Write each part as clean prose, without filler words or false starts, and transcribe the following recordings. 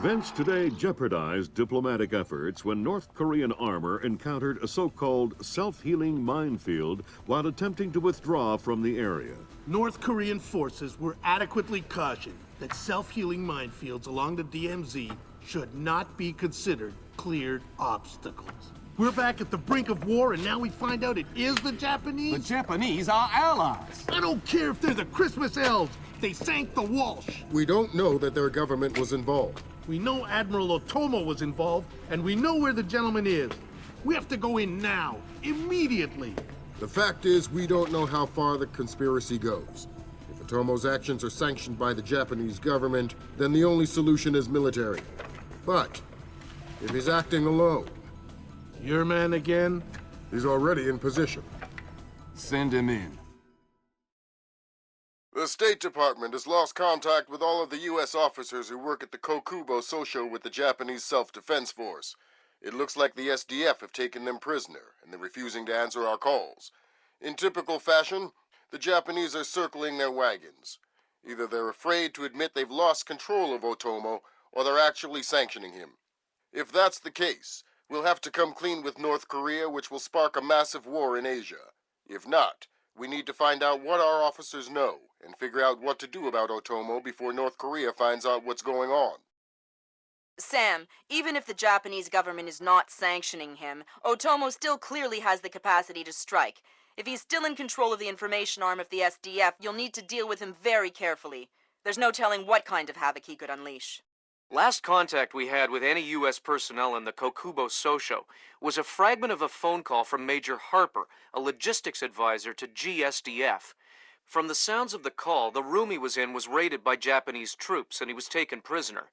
Events today jeopardized diplomatic efforts when North Korean armor encountered a so-called self-healing minefield while attempting to withdraw from the area. North Korean forces were adequately cautioned that self-healing minefields along the DMZ should not be considered cleared obstacles. We're back at the brink of war, and now we find out it is the Japanese? The Japanese are allies. I don't care if they're the Christmas elves. They sank the Walsh. We don't know that their government was involved. We know Admiral Otomo was involved, and we know where the gentleman is. We have to go in now, immediately. The fact is, we don't know how far the conspiracy goes. If Otomo's actions are sanctioned by the Japanese government, then the only solution is military. But if he's acting alone... Your man again? He's already in position. Send him in. The State Department has lost contact with all of the U.S. officers who work at the KOKUBO SOSHO with the Japanese Self-Defense Force. It looks like the SDF have taken them prisoner, and they're refusing to answer our calls. In typical fashion, the Japanese are circling their wagons. Either they're afraid to admit they've lost control of Otomo, or they're actually sanctioning him. If that's the case, we'll have to come clean with North Korea, which will spark a massive war in Asia. If not, we need to find out what our officers know, and figure out what to do about Otomo before North Korea finds out what's going on. Sam, even if the Japanese government is not sanctioning him, Otomo still clearly has the capacity to strike. If he's still in control of the information arm of the SDF, you'll need to deal with him very carefully. There's no telling what kind of havoc he could unleash. Last contact we had with any U.S. personnel in the KOKUBO SOSHO was a fragment of a phone call from Major Harper, a logistics advisor to GSDF. From the sounds of the call, the room he was in was raided by Japanese troops and he was taken prisoner.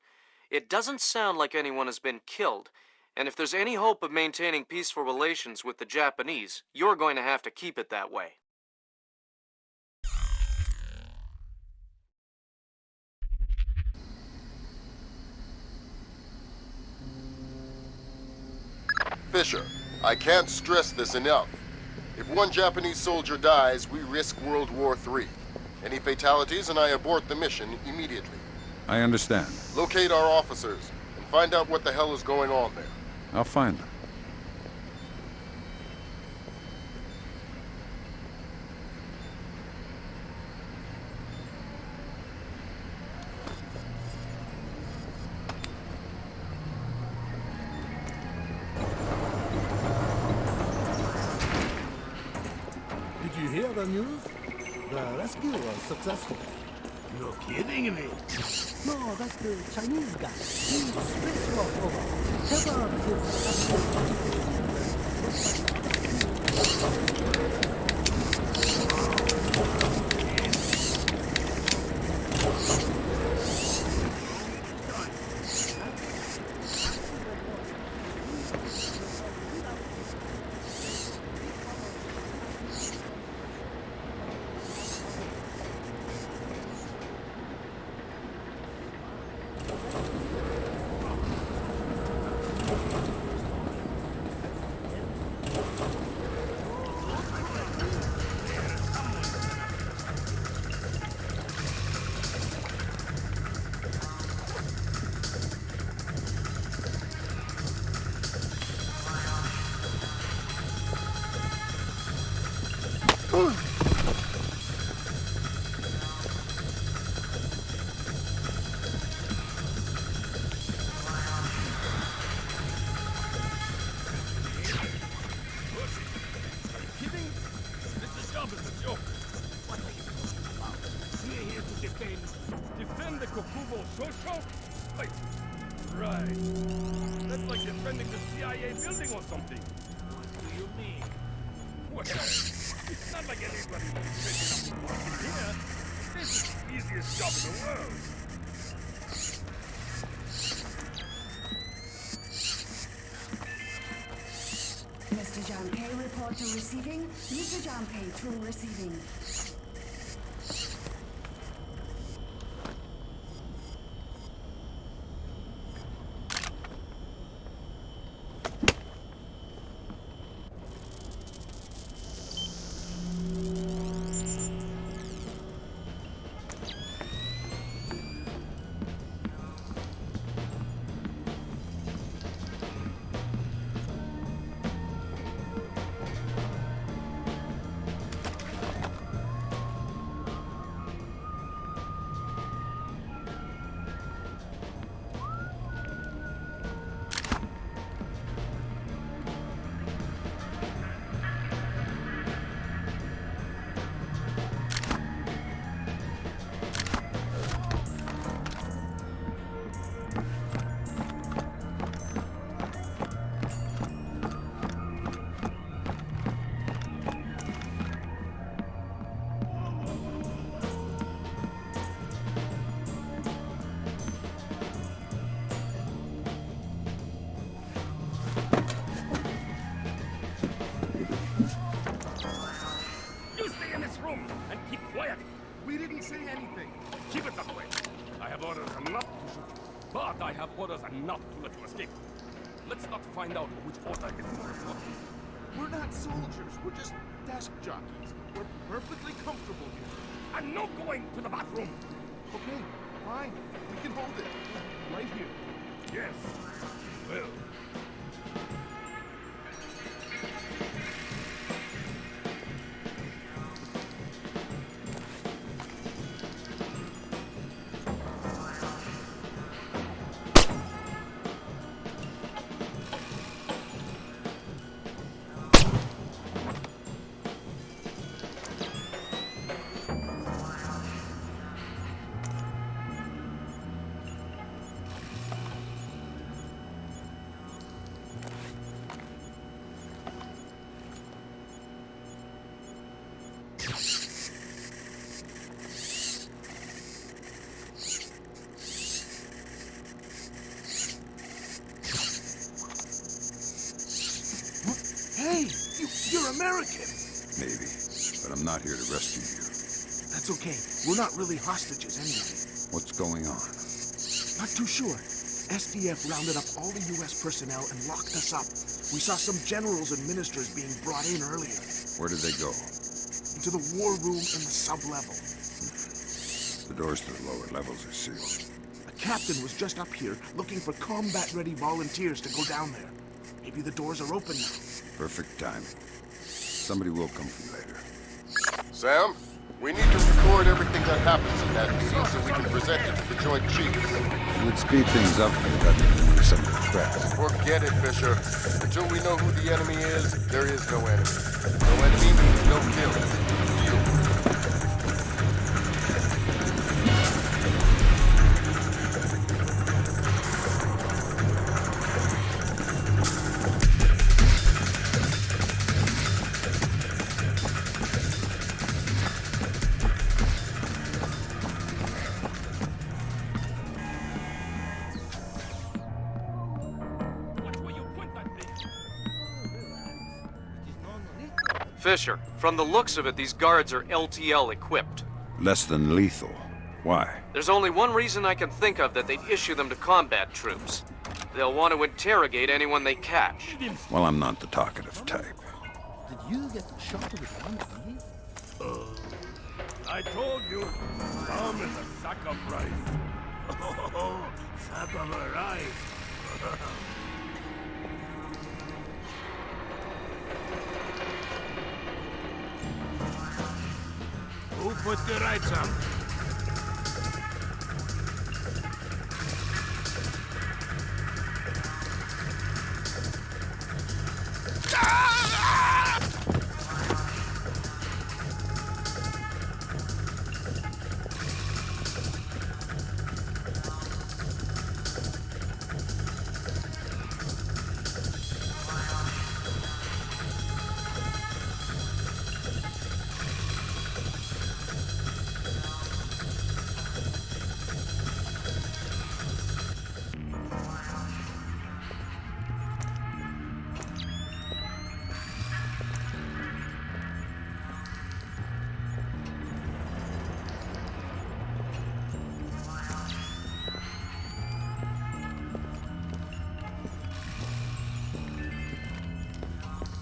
It doesn't sound like anyone has been killed, and if there's any hope of maintaining peaceful relations with the Japanese, you're going to have to keep it that way. Fisher, I can't stress this enough. If one Japanese soldier dies, we risk World War III. Any fatalities and I abort the mission immediately. I understand. Locate our officers and find out what the hell is going on there. I'll find them. Did you hear the news? The rescue was successful. You're kidding me. No, that's the Chinese guy. He spacewalked over. Defend the KOKUBO SOSHO? Wait, right. That's like defending the CIA building or something. What do you mean? Well, it's not like anybody was setting up a party here. This is the easiest job in the world. Mr. Janpei, report to receiving. Mr. Janpei, to receiving. didn't say anything. Keep it that way. I have orders enough to shoot you, but I have orders enough to let you escape. Let's not find out which order is more important. We're not soldiers. We're just desk jockeys. We're perfectly comfortable here. And no going to the bathroom. Okay, fine. We can hold it. Right here. Yes. Well. Hey, you're American. Maybe, but I'm not here to rescue you. That's okay. We're not really hostages anyway. What's going on? Not too sure. SDF rounded up all the U.S. personnel and locked us up. We saw some generals and ministers being brought in earlier. Where did they go? Into the war room in the sub-level. The doors to the lower levels are sealed. A captain was just up here looking for combat-ready volunteers to go down there. Maybe the doors are open now. Perfect timing. Somebody will come for you later. Sam, we need to record everything that happens in that scene so we can present it to the Joint Chiefs. It would speed things up if we got to some of the press. Forget it, Fisher. Until we know who the enemy is, there is no enemy. No enemy means no killing. You. Fisher, from the looks of it, these guards are LTL equipped. Less than lethal. Why? There's only one reason I can think of that they'd issue them to combat troops. They'll want to interrogate anyone they catch. Well, I'm not the talkative type. Did you get shot with one eye? I told you, Tom is a sack of rice. Oh, sack of a rice. Who put the rights on?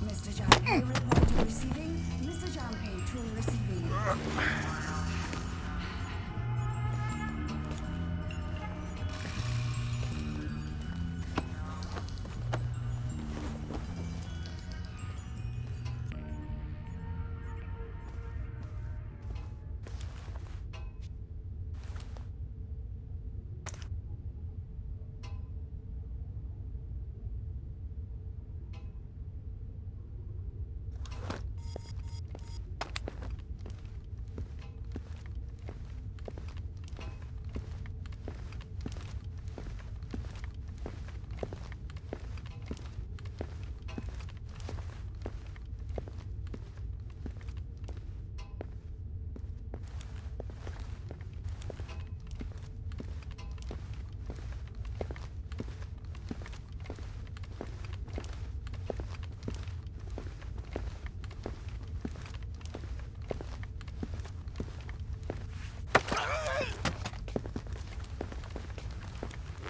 Mr. Junpei, report to receiving. Mr. Junpei, to receiving.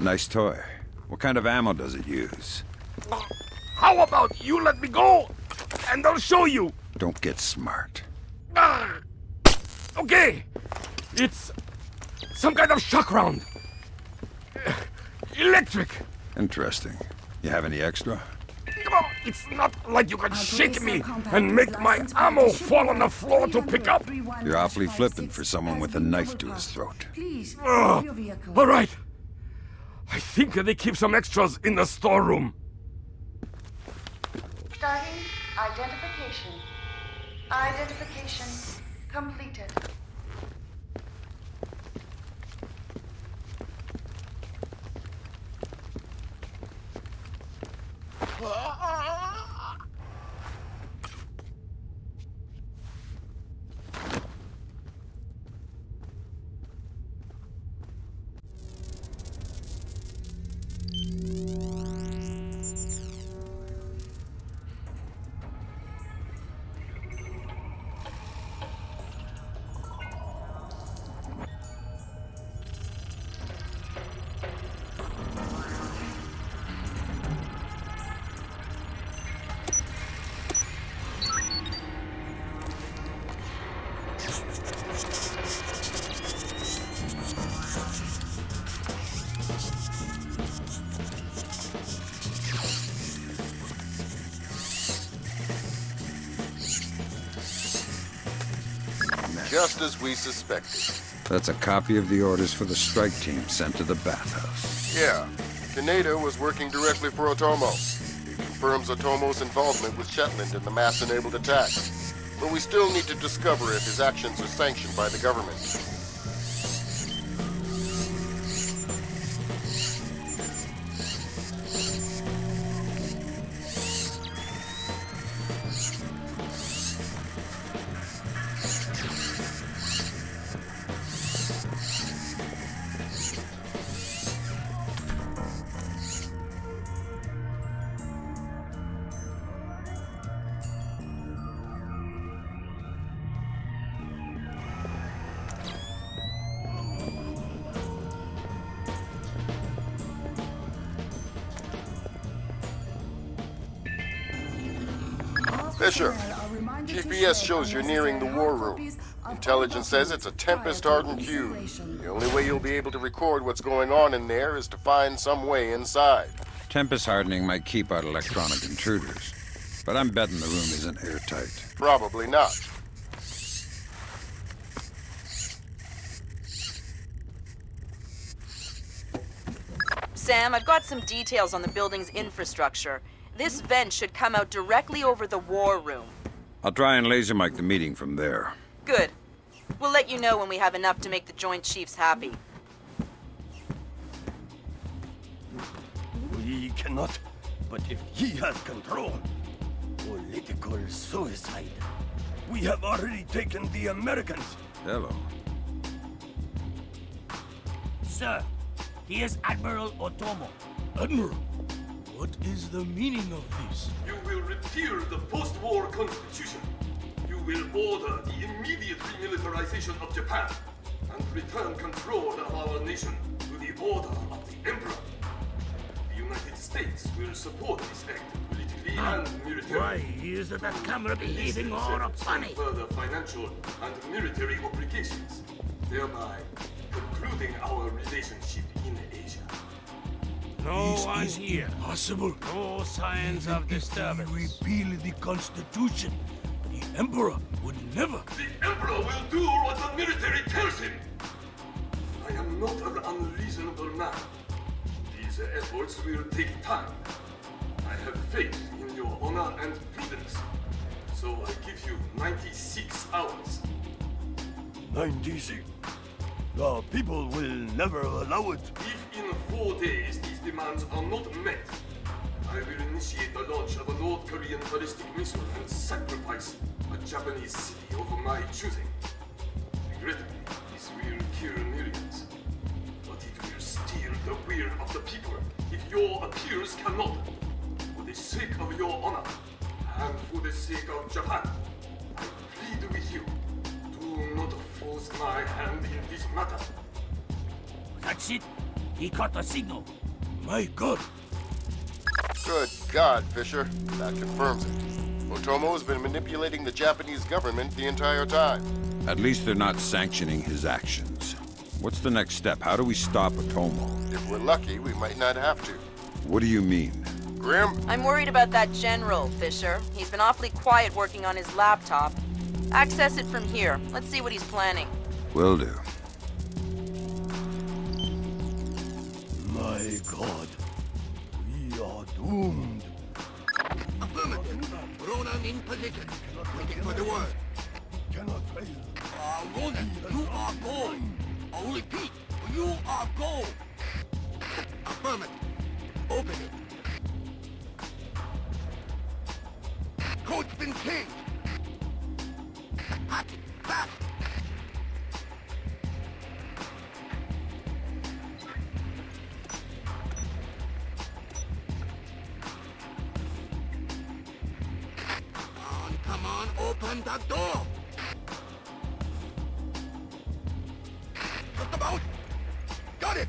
Nice toy. What kind of ammo does it use? How about you let me go, and I'll show you? Don't get smart. Okay. It's some kind of shock round. Electric. Interesting. You have any extra? It's not like you can shake me and make my ammo fall on the floor to pick up. You're awfully flippant for someone with a knife to his throat. All right. I think they keep some extras in the storeroom. Starting identification. Identification completed. Just as we suspected. That's a copy of the orders for the strike team sent to the bathhouse. Yeah. Kaneda was working directly for Otomo. He confirms Otomo's involvement with Shetland in the mass-enabled attack. But we still need to discover if his actions are sanctioned by the government. Fisher, GPS shows you're nearing the war room. Intelligence says it's a Tempest-hardened cube. The only way you'll be able to record what's going on in there is to find some way inside. Tempest hardening might keep out electronic intruders, but I'm betting the room isn't airtight. Probably not. Sam, I've got some details on the building's infrastructure. This vent should come out directly over the war room. I'll try and laser mic the meeting from there. Good. We'll let you know when we have enough to make the Joint Chiefs happy. We cannot, but if he has control, political suicide. We have already taken the Americans. Hello. Sir, he is Admiral Otomo. Admiral, what is the meaning of this? You will repeal the post-war constitution. You will order the immediate remilitarization of Japan and return control of our nation to the order of the Emperor. The United States will support this act politically and militarily. Why is that camera behaving all funny? Further financial and military obligations, thereby concluding our relationship in Asia. No one here. Impossible. No signs of disturbance. If we repeal the Constitution, the Emperor would never. The Emperor will do what the military tells him. I am not an unreasonable man. These efforts will take time. I have faith in your honor and prudence. So I give you 96 hours. 96. The people will never allow it. If in 4 days these demands are not met, I will initiate the launch of a North Korean ballistic missile and sacrifice a Japanese city of my choosing. Regrettably, this will kill millions. But it will steal the will of the people if your appeals cannot. For the sake of your honor, and for the sake of Japan, I plead with you, do not force my hand in this matter. That's it. He caught the signal. My God. Good God, Fisher. That confirms it. Otomo has been manipulating the Japanese government the entire time. At least they're not sanctioning his actions. What's the next step? How do we stop Otomo? If we're lucky, we might not have to. What do you mean? Grim? I'm worried about that general, Fisher. He's been awfully quiet working on his laptop. Access it from here. Let's see what he's planning. Will do. My God. We are doomed. Affirmative. Ronan in position. Waiting for the word. Cannot fail. Ronan, you are go. I'll repeat. You are go. Affirmative. Open it. Code's been changed. Hack it back. Come on, open the door. Just about. Got it.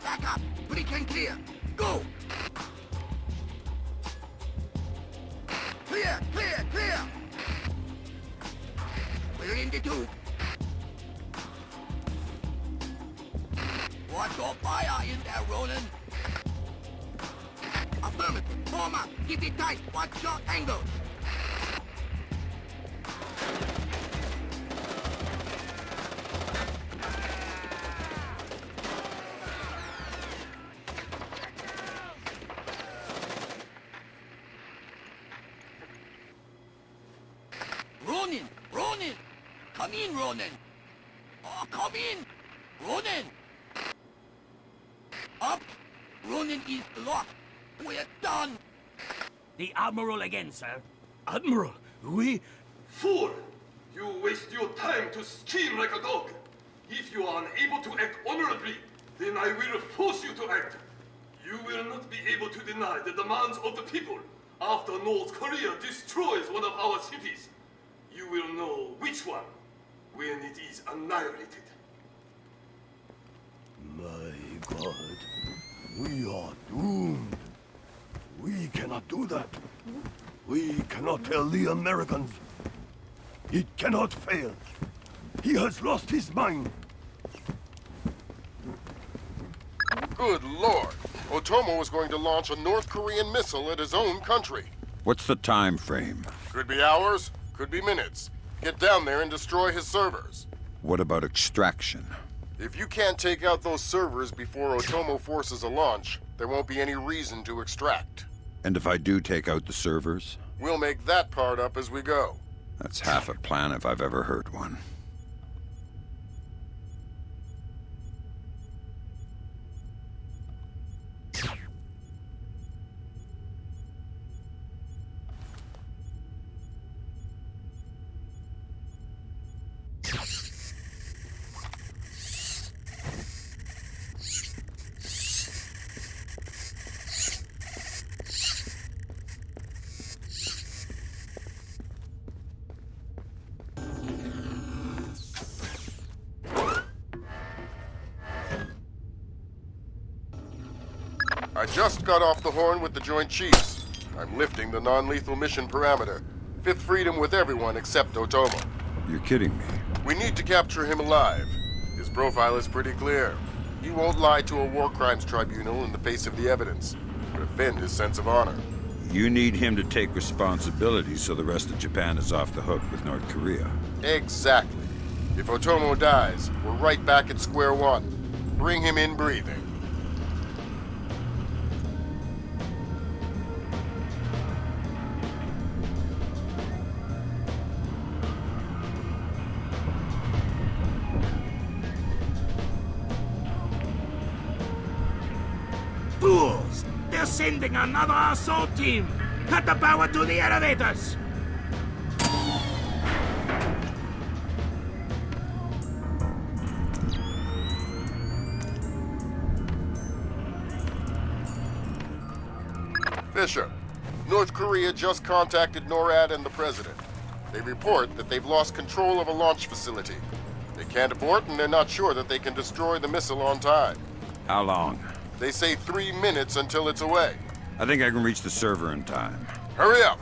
Back up. Breach and clear. Go. Clear, clear, clear. We're in the tube. Watch your fire in there, Roland. Affirmative. Form up. Keep it tight. Watch your angles. Ronin! Ronin! Come in, Ronin! Oh, come in! Ronin! Up! Ronin is locked! We're done! The Admiral again, sir. Admiral, we... Fool! You waste your time to scheme like a dog. If you are unable to act honorably, then I will force you to act. You will not be able to deny the demands of the people after North Korea destroys one of our cities. You will know which one when it is annihilated. My God. We are doomed. We cannot do that. We cannot tell the Americans. It cannot fail. He has lost his mind. Good Lord. Otomo is going to launch a North Korean missile at his own country. What's the time frame? Could be hours, could be minutes. Get down there and destroy his servers. What about extraction? If you can't take out those servers before Otomo forces a launch, there won't be any reason to extract. And if I do take out the servers? We'll make that part up as we go. That's half a plan if I've ever heard one. I just got off the horn with the Joint Chiefs. I'm lifting the non-lethal mission parameter. Fifth freedom with everyone except Otomo. You're kidding me. We need to capture him alive. His profile is pretty clear. He won't lie to a war crimes tribunal in the face of the evidence. But offend his sense of honor. You need him to take responsibility so the rest of Japan is off the hook with North Korea. Exactly. If Otomo dies, we're right back at square one. Bring him in breathing. Fools! They're sending another assault team! Cut the power to the elevators! Fisher, North Korea just contacted NORAD and the President. They report that they've lost control of a launch facility. They can't abort and they're not sure that they can destroy the missile on time. How long? They say 3 minutes until it's away. I think I can reach the server in time. Hurry up!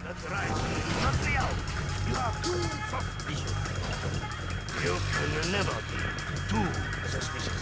That's right. Not me out. You have too suspicious. You can never be too suspicious.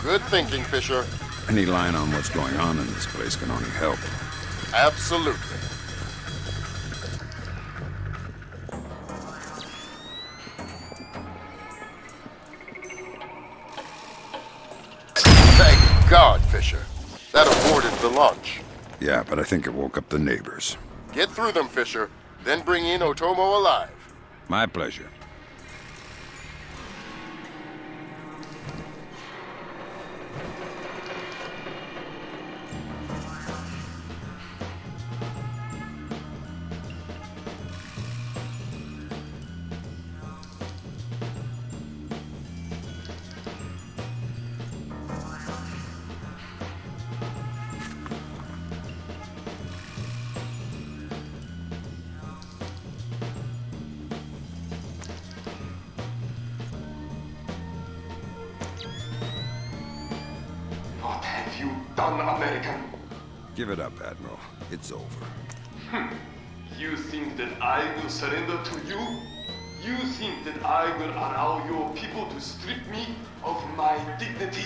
Good thinking, Fisher. Any line on what's going on in this place can only help. Absolutely. Thank God, Fisher. That aborted the launch. Yeah, but I think it woke up the neighbors. Get through them, Fisher. Then bring in Otomo alive. My pleasure. What have you done, American? Give it up, Admiral. It's over. You think that I will surrender to you? You think that I will allow your people to strip me of my dignity?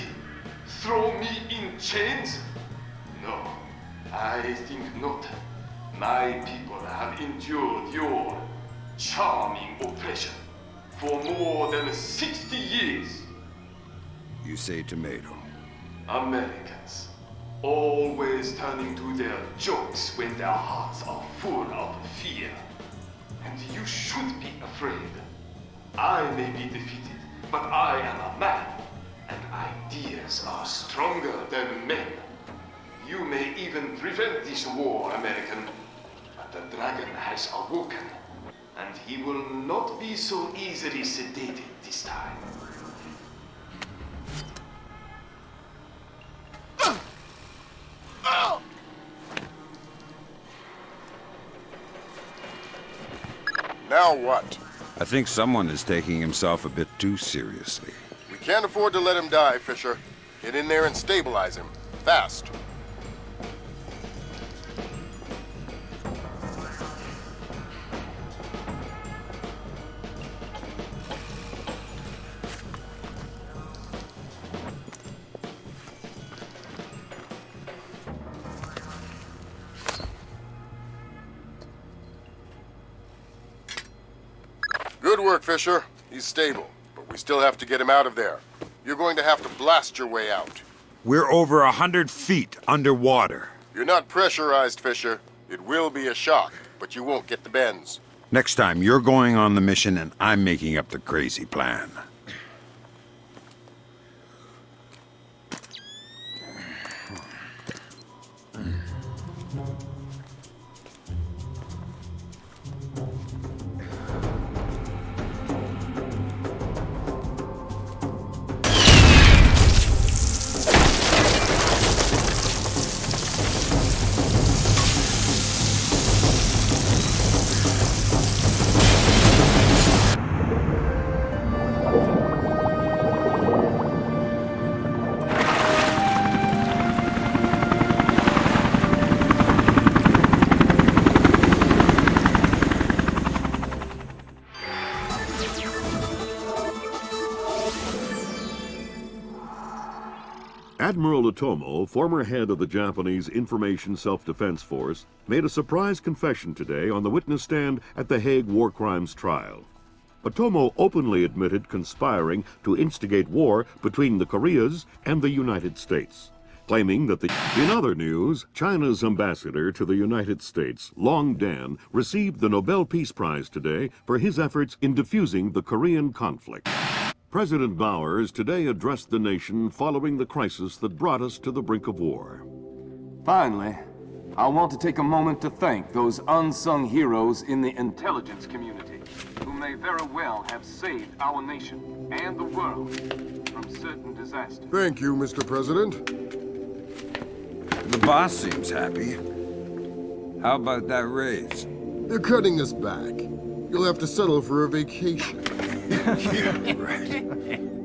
Throw me in chains? No, I think not. My people have endured your charming oppression for more than 60 years. You say tomato. Americans, always turning to their jokes when their hearts are full of fear. And you should be afraid. I may be defeated, but I am a man, and ideas are stronger than men. You may even prevent this war, American, but the dragon has awoken, and he will not be so easily sedated this time. Now what? I think someone is taking himself a bit too seriously. We can't afford to let him die, Fisher. Get in there and stabilize him. Fast. Good work, Fisher. He's stable, but we still have to get him out of there. You're going to have to blast your way out. We're over 100 feet underwater. You're not pressurized, Fisher. It will be a shock, but you won't get the bends. Next time, you're going on the mission and I'm making up the crazy plan. Admiral Otomo, former head of the Japanese Information Self-Defense Force, made a surprise confession today on the witness stand at the Hague War Crimes trial. Otomo openly admitted conspiring to instigate war between the Koreas and the United States, claiming that In other news, China's ambassador to the United States, Long Dan, received the Nobel Peace Prize today for his efforts in diffusing the Korean conflict. President Bowers today addressed the nation following the crisis that brought us to the brink of war. Finally, I want to take a moment to thank those unsung heroes in the intelligence community who may very well have saved our nation and the world from certain disasters. Thank you, Mr. President. The boss seems happy. How about that raise? They're cutting us back. You'll have to settle for a vacation. Yeah, right.